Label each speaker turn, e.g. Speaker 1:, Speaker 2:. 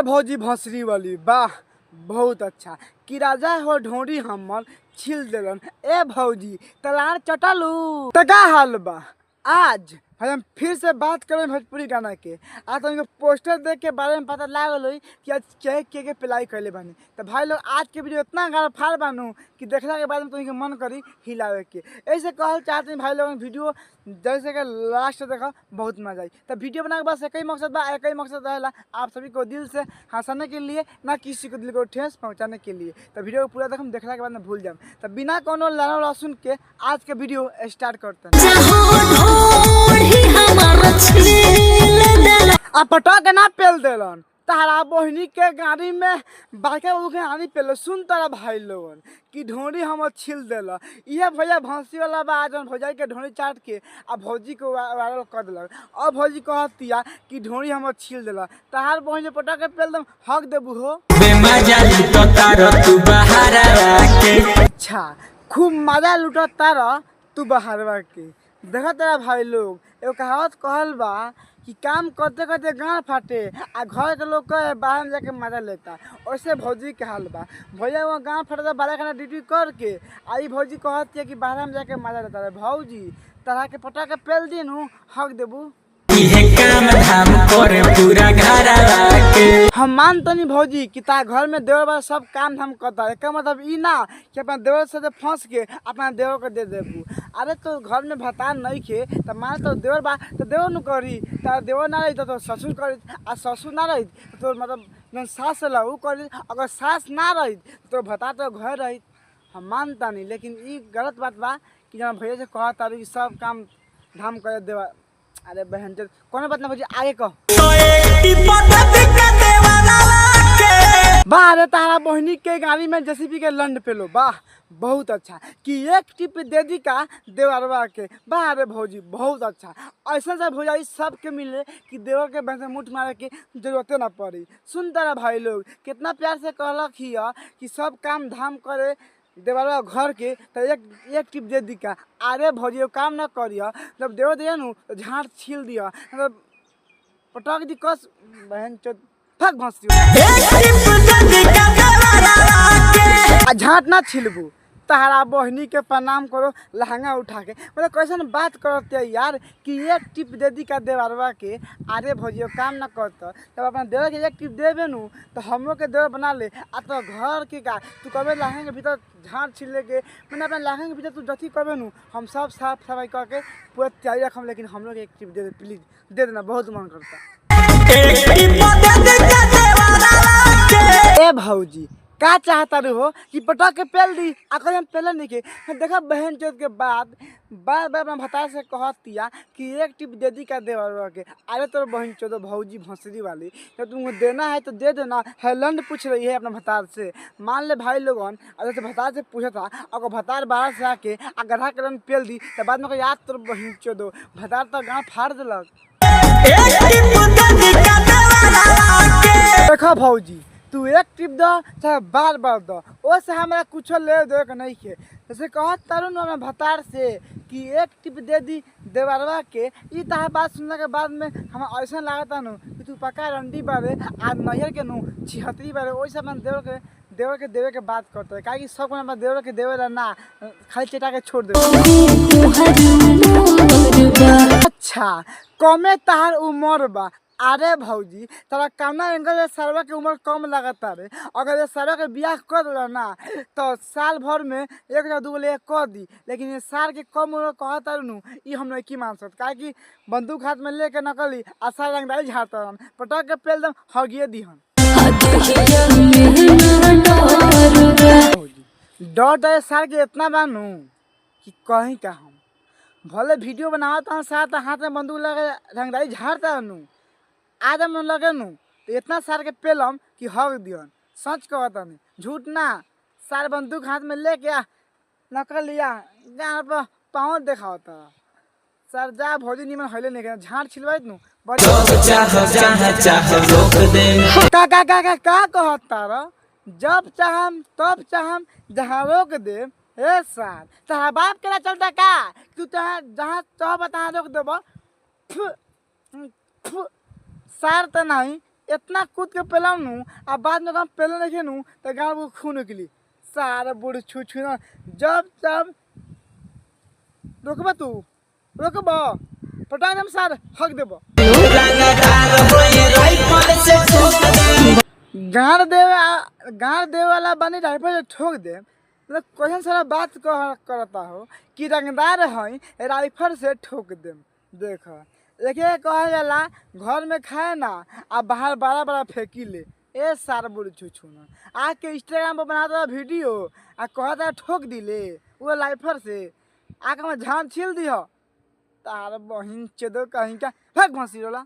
Speaker 1: भौजी भंसरी वाली वाह बहुत अच्छा कि राजा हो ढोरी हमर छिल देलन। ए भौजी तलार चटलू त का हाल बा। आज हम फिर से बात करें भोजपुरी गाना के। आज तो इनको पोस्टर देख के बारे में पता लागल हुई कि आज के प्लाई कैले बानी। तो भाई लोग आज के वीडियो इतना गाना फाड़ बानू कि देखला के बाद में तो इनके मन करी हिलावे के। ऐसे कहल चाहते हैं भाई लोग वीडियो जैसे कि लास्ट देखा बहुत मजा आई। तो वीडियो बनाने के बस एक ही मकसद बा, एक ही मकसद रहेला आप सभी को दिल से हंसाने के लिए, ना किसी को दिल को ठेस पहुंचाने के लिए। तो वीडियो को पूरा देखम, देखला के बाद में भूल जाए। तो बिना कोनो लाना लहसुन के आज के वीडियो स्टार्ट करते हैं। आ पटक ना पेल देलन तारा बहनी के गाड़ी में बाइका उके आनी पेल। सुन तारा भाई लोगन कि ढोरी हम छिल देला। ये भैया भंसी वाला बा जन भौजाई के ढोरी चाट के आ भौजी को वायरल कर दिलक। और भौजी कहतिया कि ढोरी हम छिल देला। तहार बहन पटक के पेल दम हक देबू हो। अच्छा खूब मजा लुटत तारा तू बहारवा के। देखा तेरा भाई लोग एगो कहावत कहल बा कि काम करते करते गाँव फाटे आ घर के लोग कहे बाहर में जाके मजा लेता। वैसे भौजी के हाल बा। भैया वो गाँव फाटे 12 घंटा ड्यूटी करके आई भौजी कहती है कि बाहर में जाके मजा लेता है। भौजी तरह के पटा के पेल दिन हक देबू। काम धाम करे पूरा घर हम मानतनी भौजी कि ता घर में देवर बा सब काम धाम करता है। मतलब ई ना कि अपना देवर से फंस के अपना देवर को दे देबू। अरे तो घर में भतार नहीं खे तो मान तो देवर बा तो देवर न करी। तो देवर ना रही तो ससुर करी आ ससुर ना रही तो मतलब सास ला करी। अगर सास ना रही तो भतार तो घर रही। हम मानता नहीं लेकिन ई गलत बात बा कि जब भैया से कहता कि सब काम धाम कर देवा। अरे बहन चल कौन बात ना भौजी आगे कह। वाह रे तारा बहनी के गाड़ी में जेसीबी के लंड पेलो वाह बहुत अच्छा कि एक टिप दे दी का देवरवा के। वाह रे भौजी बहुत अच्छा। ऐसा से भौजाई सबके मिले कि देवर के बहन से मुठ मारे के जरूरत ना पड़ी। सुन तारा भाई लोग कितना प्यार से कहलक हिया कि सब काम धाम करे देवरवा घर के। तो एक टिप दे दी का। अरे भौजी काम ना करिया जब देवर दिया नु तो झाड़ छील दिया मतलब पटक दी कस बहन चो फक भंसी झाट ना छिलबू। तारा बहनी के प्रणाम करो लहंगा उठा के। मतलब कैसे बात करते यार कि एक टिप दे दी का देवरवा के। अरे भौजी काम ना करता तब अपना देवर के एक टिप देवे नु तो हमलोग के देवर बना ले। आ तो घर के का तू कभी लहंगे के भीतर झाड़ छिले के मैंने अपना लहंगे के भीतर तू जथी कबे नु हम सब साफ सफाई करके पूरा तैयारी रखम। लेकिन हम लोग एक टिप दे दे प्लीज दे देना बहुत मन करता। ए भौजी का चाहता रू हो कि पटक के पेल दी आकर हम पेल नहीं के। देखा बहन चोत के बाद बार बार अपना भतार से कहतिया कि एक टिप दे दी का देवर के। अरे तो बहन चोत भौजी भंसरी वाली जब तुमको देना है तो दे देना। हेलंड पूछ रही है अपना भतार से। मान ले भाई लोगन अगर तो भतार से पूछा था अगर भतार बाहर से आके गधा के रन पेल दी तो बाद में याद तो बहन चो दो भतार तो गाँव फाड़ दिलक। देखा भौजी तू एक टिप दो चाहे बार बार दो ओसे हमारा कुछ ले दे के नहीं के। जैसे कहत तरुण अपना भतार से कि एक टिप दे दी देवरवा के। ई तहा बात सुनने के बाद में हम ऐसा लागता नु कि तू पक्का रंडी बारे आज नैयर के नु छिहत्तरी बारे वैसे अपन देवर के देवे के बात करते है। काहे सब को अपना देवर के देवे ना खाली चटा के छोड़ दे। अच्छा कमे तहार उमर बा। अरे भौजी तोरा कौना एंगल से सरवा के उम्र कम लगता रे। अगर ये सरवा के बियाह कर दिला ना तो साल भर में एक या दू ले कर दी। लेकिन ये साल के कम उम्र कहता नु ई हम नहीं की मान सकते। काहे कि बंदूक हाथ में लेके नकली आशा रंगदारी झाड़ता पटक के पेल दम हगिए दीहन। डर डर साल के इतना बानू कि कहीं का हम भले वीडियो बनावता हूँ साथ हाथ में बंदूक लगे रंगदारी झाड़ता नु आज हम लगे नु तो इतना सार के पेलम कि हग दियन। सच कहता नहीं झूठ ना। सार बंदूक हाथ में लेके नकल लिया गाँव पर पाँव देखाता सर जा भौजी निमन हले नहीं झाड़ छिलवाइत नु का कहता र जब चाहम तब चाहम जहाँ रोक दे। ए सार तहार बाप के चलता का तू जहाँ चाह तहाँ रोक देब। सार तो नहीं इतना कूद के पेलाऊ नू आ बाद में हम पेले नहीं नू तो गाँव को खून निकली सारा बूढ़ छू छू ना जब जब रुकबा तू रुकब पटांग हम सार हक देब गाड़ देवे वाला बनी राइफल से ठोक दे मतलब क्वेश्चन सारा बात करता हो कि रंगदार है राइफल से ठोक दे देख देखिए कहा जाला घर में खाए ना आ बाहर बड़ा बड़ा फेंकी ले ए सार बुढ़ छू ना आके इंस्टाग्राम पर बनाता वीडियो आ कहता ठोक दिले वो राइफल से आके में झान छील दिह तार बहिन चेदो कहीं का भाग भसी रोला।